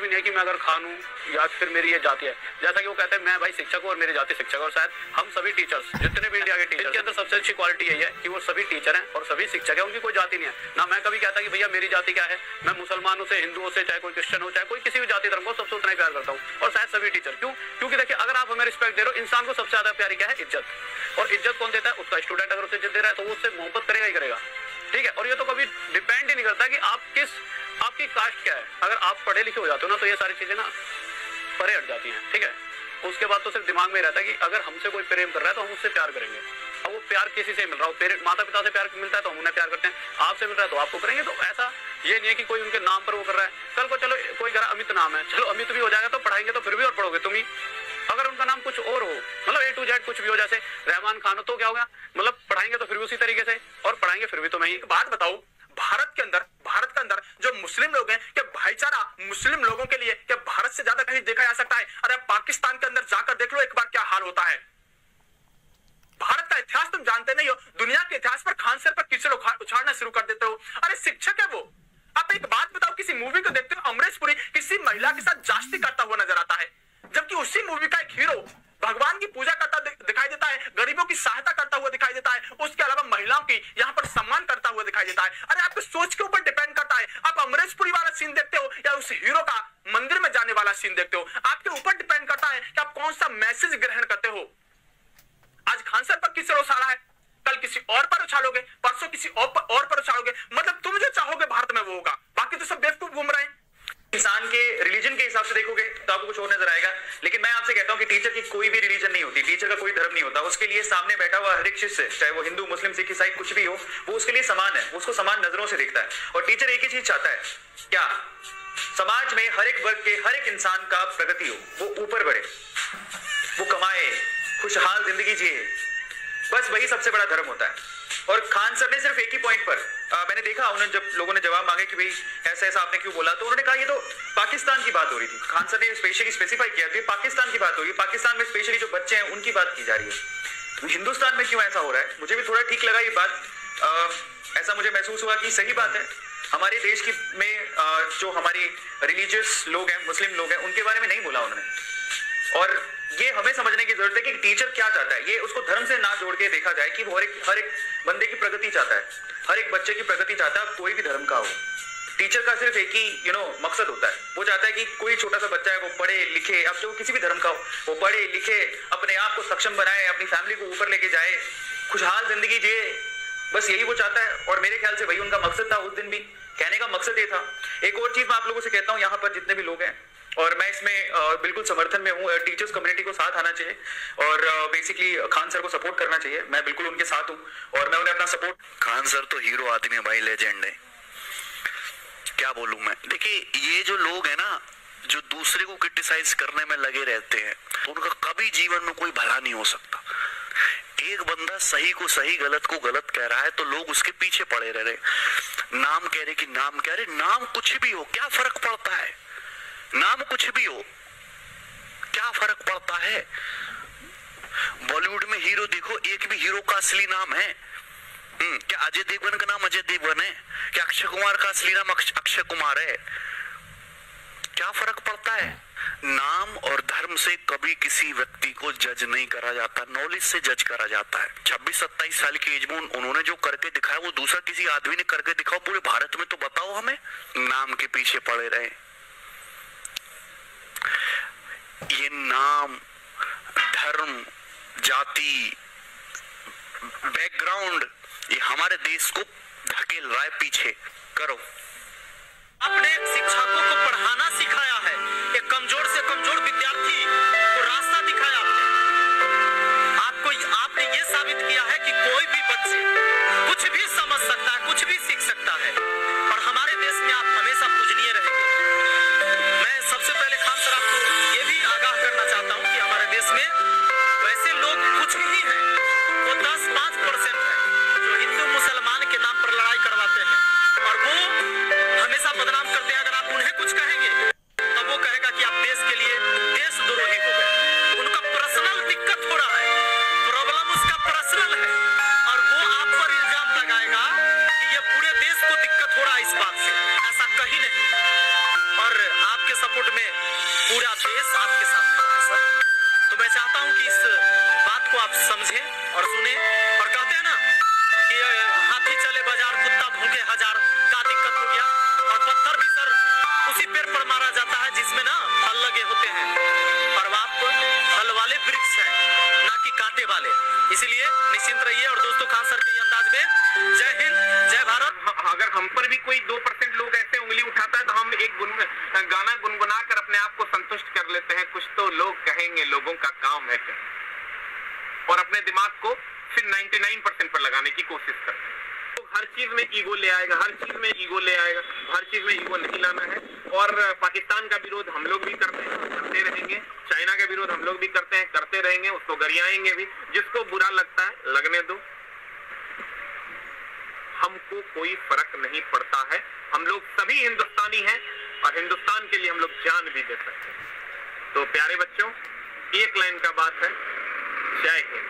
भी नहीं है कि मैं अगर खान हूँ या फिर मेरी ये जाति है। जैसा कि वो कहते हैं मैं भाई शिक्षक हूँ और मेरी जाति शिक्षक है, और शायद हम सभी टीचर्स जितने भी इंडिया के टीचर के अंदर सबसे अच्छी क्वालिटी यही है कि वो सभी टीचर हैं और सभी शिक्षक है, उनकी कोई जाति नहीं है। ना मैं कभी कहता कि भैया मेरी जाति क्या है, मैं मुसलमानों से, हिंदुओं से, चाहे कोई क्रिश्चियन हो, चाहे कोई किसी भी जाति धर्म को, सबसे उतना ही प्यार करता हूँ। और शायद सभी टीचर, क्यों? क्योंकि देखिए अगर आप हमें रिस्पेक्ट दे रहे हो, इंसान को सबसे ज्यादा प्यारी क्या है? इज्जत। और इज्जत कौन देता है? उसका स्टूडेंट। अगर उसे इज्जत दे रहा है तो वो उससे मोहब्बत करेगा ही करेगा, ठीक है। और ये तो कभी डिपेंड ही नहीं करता कि आपकी कास्ट क्या है। अगर आप पढ़े लिखे हो जाते हो ना तो ये सारी चीजें ना परे हट जाती हैं, ठीक है। उसके बाद तो सिर्फ दिमाग में रहता है कि अगर हमसे कोई प्रेम कर रहा है तो हम उससे प्यार करेंगे। अब वो प्यार किसी से मिल रहा हो, पेरेंट माता पिता से प्यार मिलता है तो हम उन्हें प्यार करते हैं, आपसे मिल रहा है तो आपको करेंगे। तो ऐसा ये नहीं है कि कोई उनके नाम पर वो कर रहा है। कल को चलो कोई कह रहा अमित नाम है, चलो अमित भी हो जाएगा तो पढ़ाएंगे तो फिर भी और पढ़ोगे तुम ही। अगर उनका नाम कुछ और हो, मतलब A to Z कुछ भी हो, जैसे रहमान खान हो, तो क्या होगा? मतलब पढ़ाएंगे तो फिर भी उसी तरीके से और पढ़ाएंगे फिर भी तो मैं ही। बात बताओ, भारत के अंदर जो मुस्लिम लोग हैं, क्या भाईचारा मुस्लिम लोगों के लिए क्या भारत से ज्यादा कहीं देखा जा सकता है? अरे पाकिस्तान के अंदर जाकर देख लो एक बार क्या हाल होता है। भारत का इतिहास तुम जानते नहीं हो, दुनिया के इतिहास पर खान सर पर कीचड़ उछाड़ना शुरू कर देते हो। अरे शिक्षक है वो। आप एक बात बताओ, किसी मूवी को देखते हो अमरीश पुरी किसी महिला के साथ जास्ती करता हुआ नजर आता है, जबकि उसी मूवी का एक हीरो भगवान की पूजा करता दिखाई देता है, गरीबों की सहायता करता हुआ दिखाई देता है, उसके अलावा महिलाओं की यहाँ पर सम्मान करता हुआ दिखाई देता है। अरे आपके सोच के ऊपर डिपेंड करता है, आप अमरीश पुरी वाला सीन देखते हो या उस हीरो का मंदिर में जाने वाला सीन देखते हो। आपके ऊपर डिपेंड करता है कि आप कौन सा मैसेज ग्रहण करते हो। आज खान सर पर कीचड़ उछाला है, कल किसी और पर उछालोगे, परसों किसी और पर उछालोगे। मतलब तुम जो चाहोगे भारत में वो होगा, बाकी तो सब बेवकूफ घूम रहे हैं। इंसान के रिलीजन के हिसाब से देखोगे तो आपको कुछ और नजर आएगा, लेकिन मैं आपसे कहता हूं कि टीचर की कोई भी रिलीजन नहीं होती, टीचर का कोई धर्म नहीं होता। उसके लिए सामने बैठा हुआ हर एक शिष्य, चाहे वो हिंदू, मुस्लिम, सिख, ईसाई कुछ भी हो, वो उसके लिए समान है, उसको समान नजरों से देखता है। और टीचर एक ही चीज चाहता है, क्या? समाज में हर एक वर्ग के हर एक इंसान का प्रगति हो, वो ऊपर बढ़े, वो कमाए, खुशहाल जिंदगी जिए, बस वही सबसे बड़ा धर्म होता है। और खान सर ने सिर्फ एक ही पॉइंट पर मैंने देखा, उन्होंने जब लोगों ने जवाब मांगे कि भाई ऐसा ऐसा आपने क्यों बोला, तो उन्होंने कहा ये तो पाकिस्तान की बात हो रही थी। खान सर ने स्पेशली स्पेसिफाई किया कि पाकिस्तान की बात हो रही है, पाकिस्तान में स्पेशली जो बच्चे हैं उनकी बात की जा रही है। हिंदुस्तान में क्यों ऐसा हो रहा है? मुझे भी थोड़ा ठीक लगा ये बात। ऐसा मुझे महसूस हुआ कि सही बात है, हमारे देश की में जो हमारी रिलीजियस लोग हैं, मुस्लिम लोग हैं, उनके बारे में नहीं बोला उन्होंने। और ये हमें समझने की जरूरत है कि टीचर क्या चाहता है। ये उसको धर्म से ना जोड़ के देखा जाए कि वो हर एक बंदे की प्रगति चाहता है, हर एक बच्चे की प्रगति चाहता है, कोई भी धर्म का हो। टीचर का सिर्फ एक ही मकसद होता है, वो चाहता है कि कोई छोटा सा बच्चा है वो पढ़े लिखे, अब जो किसी भी धर्म का हो, वो पढ़े लिखे, अपने आप को सक्षम बनाए, अपनी फैमिली को ऊपर लेके जाए, खुशहाल जिंदगी जिए, बस यही वो चाहता है। और मेरे ख्याल से वही उनका मकसद था, उस दिन भी कहने का मकसद ये था। एक और चीज मैं आप लोगों से कहता हूँ, यहाँ पर जितने भी लोग हैं, और मैं इसमें बिल्कुल समर्थन में हूँ, टीचर्स कम्युनिटी को साथ आना चाहिए और बेसिकली खान सर को सपोर्ट करना चाहिए। मैं बिल्कुल उनके साथ हूँ और मैं उन्हें अपना सपोर्ट। खान सर तो हीरो आदमी है भाई, लेजेंड है, क्या बोलूं मैं। देखिए ये जो लोग हैं ना, जो दूसरे को क्रिटिसाइज करने में लगे रहते हैं, उनका कभी जीवन में कोई भला नहीं हो सकता। एक बंदा सही को सही, गलत को गलत कह रहा है तो लोग उसके पीछे पड़े रह रहे, नाम कह रहे कि नाम कह रहे, नाम कुछ भी हो क्या फर्क पड़ता है, नाम कुछ भी हो क्या फर्क पड़ता है। बॉलीवुड में हीरो देखो, एक भी हीरो का असली नाम है? क्या अजय देवगन का नाम अजय देवगन है? क्या अक्षय कुमार का असली नाम अक्षय कुमार है? क्या फर्क पड़ता है? नाम और धर्म से कभी किसी व्यक्ति को जज नहीं करा जाता, नॉलेज से जज करा जाता है। 26-27 साल की एज में उन्होंने जो करके दिखाया वो दूसरा किसी आदमी ने करके दिखाओ पूरे भारत में, तो बताओ हमें। नाम के पीछे पड़े रहे। ये नाम, धर्म, जाति, बैकग्राउंड, ये हमारे देश को धकेल रहा है पीछे। करो, आपने शिक्षकों को पढ़ाना सिखाया है, एक कमजोर से कमजोर विद्यार्थी को रास्ता दिखाया आपने ये साबित किया है कि कोई भी बच्चे कुछ भी समझ सकता है, कुछ भी सीख सकता है, और हमारे देश में आप हमेशा पूजनीय रहेंगे। मैं सबसे पहले खान सर आपको ये भी आगाह करना चाहता हूँ कि हमारे देश में वैसे लोग कुछ ही हैं, वो 10-5% है जो हिंदू मुसलमान के नाम पर लड़ाई करवाते हैं और वो हमेशा बदनाम करते हैं। अगर आप उन्हें कुछ कहें सपोर्ट में पूरा देश आपके साथ खड़ा है सर। तो मैं चाहता हूं कि इस बात को आप समझें और सुने। और कहते हैं ना कि हाथी चले बाजार कुत्ता भूखे हजार, का दिक्कत हो गया। और पत्थर भी सर उसी पेड़ पर मारा जाता है जिसमें ना फल लगे होते हैं, और आप फल वाले वृक्ष हैं ना कि कांटे वाले। इसलिए निश्चिंत रहिए। और दोस्तों खान सर के अंदाज में जय हिंद जय भारत। अगर हम पर भी कोई 2% लोग ऐसे उंगली उठाता है तो हम एक गाना गुनगुना कर अपने आप को संतुष्ट कर लेते हैं, कुछ तो लोग कहेंगे, लोगों का काम है क्या, और अपने दिमाग को फिर 99% पर लगाने की कोशिश करते हैं। तो हर चीज में ईगो ले आएगा, हर चीज में ईगो ले आएगा, हर चीज में ईगो नहीं लाना है। और पाकिस्तान का विरोध हम लोग भी करते हैं, करते रहेंगे। चाइना का विरोध हम लोग भी करते हैं, करते रहेंगे, उसको गरियाएंगे भी। जिसको बुरा लगता है लगने दो, हमको कोई फर्क नहीं पड़ता है। हम लोग सभी हिंदुस्तानी हैं और हिंदुस्तान के लिए हम लोग जान भी दे सकते हैं। तो प्यारे बच्चों, एक लाइन का बात है, जय हिंद।